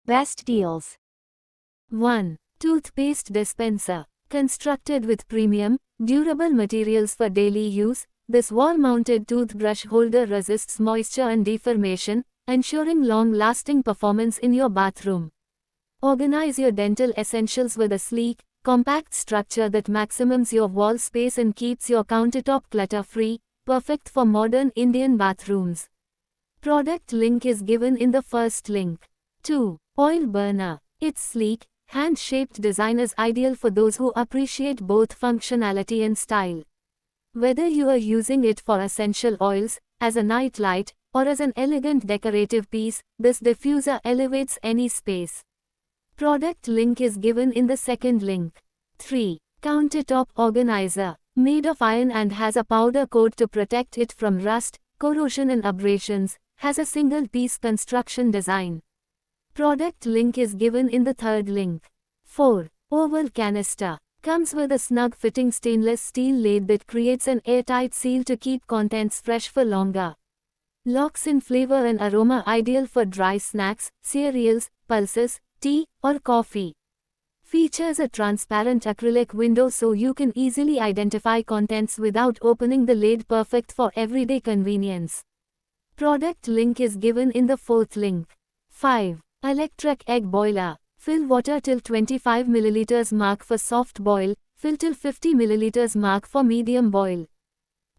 Best deals. 1. Toothpaste dispenser. Constructed with premium, durable materials for daily use, this wall-mounted toothbrush holder resists moisture and deformation, ensuring long-lasting performance in your bathroom. Organize your dental essentials with a sleek, compact structure that maximizes your wall space and keeps your countertop clutter-free, perfect for modern Indian bathrooms. Product link is given in the first link. 2. Oil burner. Its sleek, hand-shaped design is ideal for those who appreciate both functionality and style. Whether you are using it for essential oils, as a night light, or as an elegant decorative piece, this diffuser elevates any space. Product link is given in the second link. 3. Countertop organizer. Made of iron and has a powder coat to protect it from rust, corrosion and abrasions, has a single-piece construction design. Product link is given in the third link. 4. Oval canister. Comes with a snug-fitting stainless steel lid that creates an airtight seal to keep contents fresh for longer. Locks in flavor and aroma ideal for dry snacks, cereals, pulses, tea, or coffee. Features a transparent acrylic window so you can easily identify contents without opening the lid, perfect for everyday convenience. Product link is given in the fourth link. 5. Electric egg boiler. Fill water till 25 ml mark for soft boil, fill till 50 ml mark for medium boil,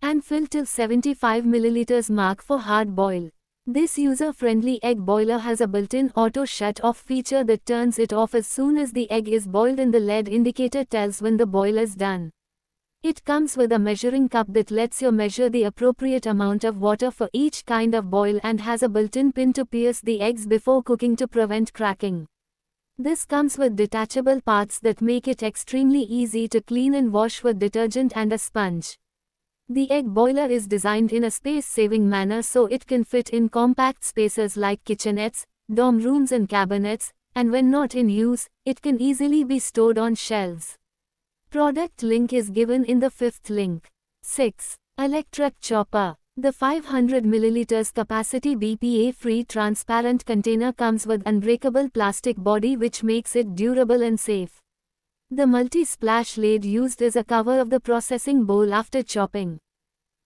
and fill till 75 ml mark for hard boil. This user-friendly egg boiler has a built-in auto shut-off feature that turns it off as soon as the egg is boiled and the LED indicator tells when the boil is done. It comes with a measuring cup that lets you measure the appropriate amount of water for each kind of boil and has a built-in pin to pierce the eggs before cooking to prevent cracking. This comes with detachable parts that make it extremely easy to clean and wash with detergent and a sponge. The egg boiler is designed in a space-saving manner so it can fit in compact spaces like kitchenettes, dorm rooms and cabinets, and when not in use, it can easily be stored on shelves. Product link is given in the fifth link. 6. Electric chopper. The 500 ml capacity BPA-free transparent container comes with unbreakable plastic body which makes it durable and safe. The multi-splash lid used is a cover of the processing bowl after chopping.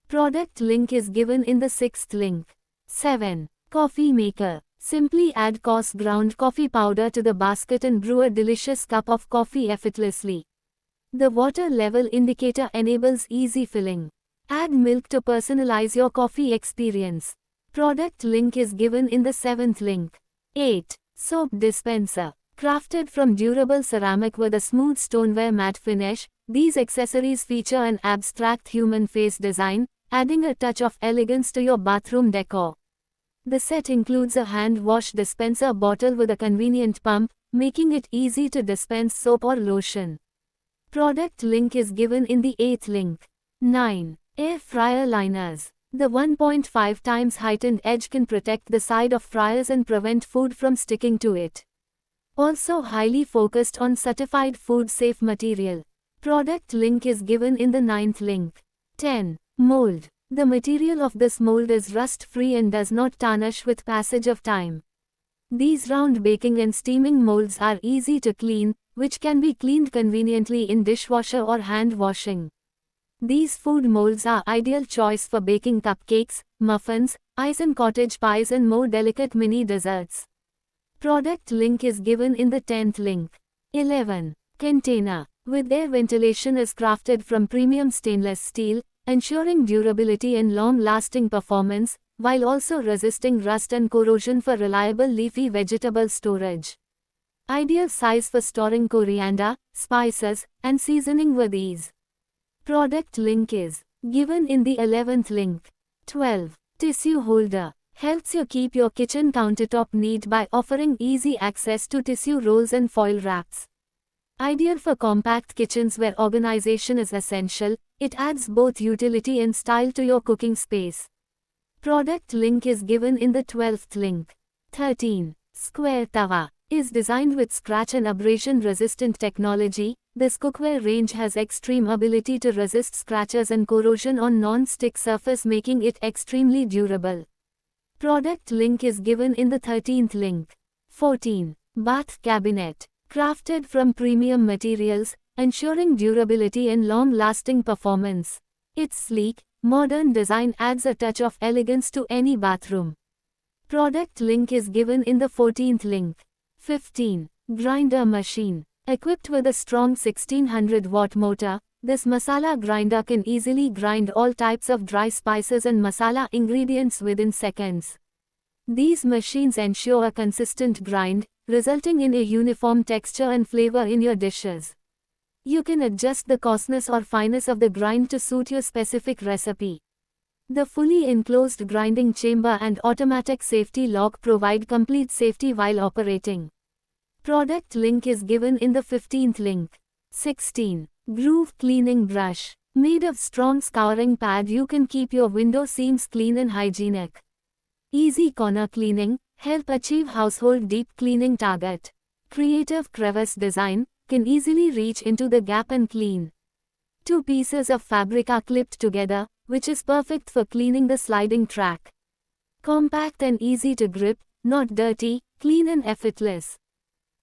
Product link is given in the sixth link. 7. Coffee maker. Simply add coarse ground coffee powder to the basket and brew a delicious cup of coffee effortlessly. The water level indicator enables easy filling. Add milk to personalize your coffee experience. Product link is given in the seventh link. 8. Soap dispenser. Crafted from durable ceramic with a smooth stoneware matte finish, these accessories feature an abstract human face design, adding a touch of elegance to your bathroom decor. The set includes a hand wash dispenser bottle with a convenient pump, making it easy to dispense soap or lotion. Product link is given in the eighth link. 9. Air fryer liners. The 1.5 times heightened edge can protect the side of fryers and prevent food from sticking to it. Also highly focused on certified food-safe material. Product link is given in the ninth link. 10. Mold. The material of this mold is rust-free and does not tarnish with passage of time. These round baking and steaming molds are easy to clean, which can be cleaned conveniently in dishwasher or hand washing. These food molds are ideal choice for baking cupcakes, muffins, ice and cottage pies and more delicate mini desserts. Product link is given in the 10th link. 11. Container. With air ventilation is crafted from premium stainless steel, ensuring durability and long-lasting performance, while also resisting rust and corrosion for reliable leafy vegetable storage. Ideal size for storing coriander, spices, and seasoning with ease. Product link is given in the 11th link. 12. Tissue holder. Helps you keep your kitchen countertop neat by offering easy access to tissue rolls and foil wraps. Ideal for compact kitchens where organization is essential, it adds both utility and style to your cooking space. Product link is given in the 12th link. 13. Square tawa. Is designed with scratch and abrasion resistant technology. This cookware range has extreme ability to resist scratches and corrosion on non-stick surface, making it extremely durable. Product link is given in the 13th link. 14. Bath cabinet. Crafted from premium materials, ensuring durability and long-lasting performance. Its sleek, modern design adds a touch of elegance to any bathroom. Product link is given in the 14th link. 15. Grinder machine. Equipped with a strong 1600-watt motor, this masala grinder can easily grind all types of dry spices and masala ingredients within seconds. These machines ensure a consistent grind, resulting in a uniform texture and flavor in your dishes. You can adjust the coarseness or fineness of the grind to suit your specific recipe. The fully enclosed grinding chamber and automatic safety lock provide complete safety while operating. Product link is given in the 15th link. 16. Groove cleaning brush. Made of strong scouring pad, you can keep your window seams clean and hygienic. Easy corner cleaning, help achieve household deep cleaning target. Creative crevice design, can easily reach into the gap and clean. Two pieces of fabric are clipped together, which is perfect for cleaning the sliding track. Compact and easy to grip, not dirty, clean and effortless.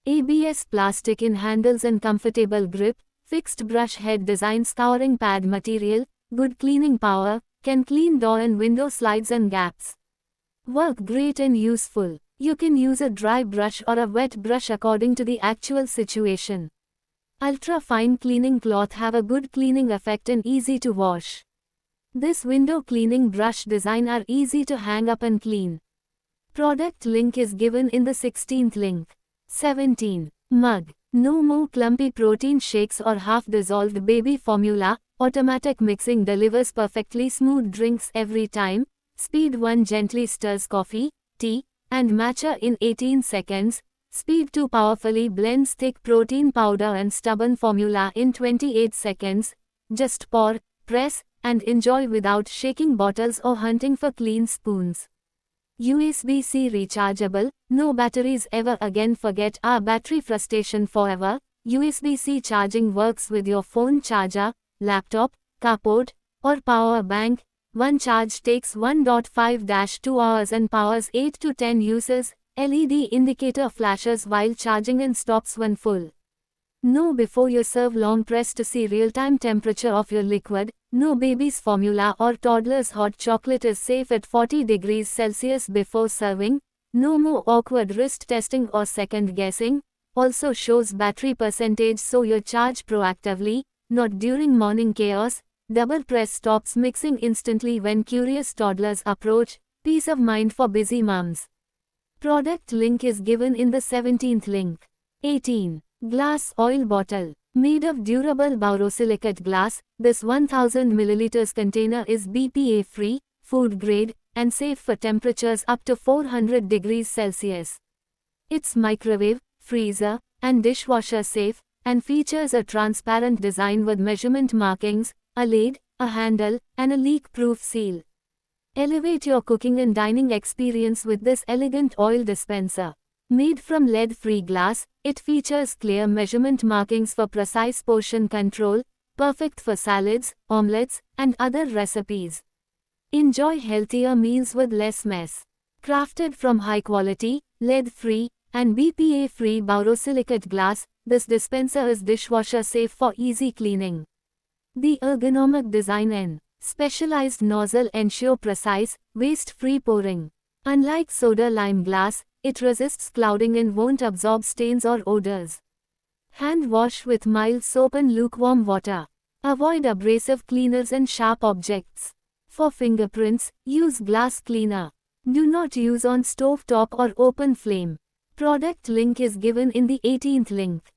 ABS plastic in handles and comfortable grip, fixed brush head design scouring pad material, good cleaning power, can clean door and window slides and gaps. Work great and useful. You can use a dry brush or a wet brush according to the actual situation. Ultra fine cleaning cloth have a good cleaning effect and easy to wash. This window cleaning brush design are easy to hang up and clean. Product link is given in the 16th link. 17. Mug. No more clumpy protein shakes or half-dissolved baby formula. Automatic mixing delivers perfectly smooth drinks every time. Speed 1 gently stirs coffee, tea, and matcha in 18 seconds. Speed 2 powerfully blends thick protein powder and stubborn formula in 28 seconds. Just pour, press, and enjoy without shaking bottles or hunting for clean spoons. USB-C rechargeable, no batteries ever again. Forget our battery frustration forever. USB-C charging works with your phone charger, laptop, carport, or power bank. One charge takes 1.5-2 hours and powers 8 to 10 uses. LED indicator flashes while charging and stops when full. Know before you serve. Long press to see real-time temperature of your liquid. No baby's formula or toddler's hot chocolate is safe at 40 degrees Celsius before serving. No more awkward wrist testing or second guessing. Also shows battery percentage so you charge proactively, not during morning chaos. Double press stops mixing instantly when curious toddlers approach. Peace of mind for busy moms. Product link is given in the 17th link. 18. Glass oil bottle. Made of durable borosilicate glass, this 1000 ml container is BPA free, food grade, and safe for temperatures up to 400 degrees Celsius. It's microwave, freezer, and dishwasher safe, and features a transparent design with measurement markings, a lid, a handle, and a leak-proof seal. Elevate your cooking and dining experience with this elegant oil dispenser. Made from lead-free glass, it features clear measurement markings for precise portion control, perfect for salads, omelets, and other recipes. Enjoy healthier meals with less mess. Crafted from high-quality, lead-free, and BPA-free borosilicate glass, this dispenser is dishwasher safe for easy cleaning. The ergonomic design and specialized nozzle ensure precise, waste-free pouring. Unlike soda-lime glass, it resists clouding and won't absorb stains or odors. Hand wash with mild soap and lukewarm water. Avoid abrasive cleaners and sharp objects. For fingerprints, use glass cleaner. Do not use on stove top or open flame. Product link is given in the 18th link.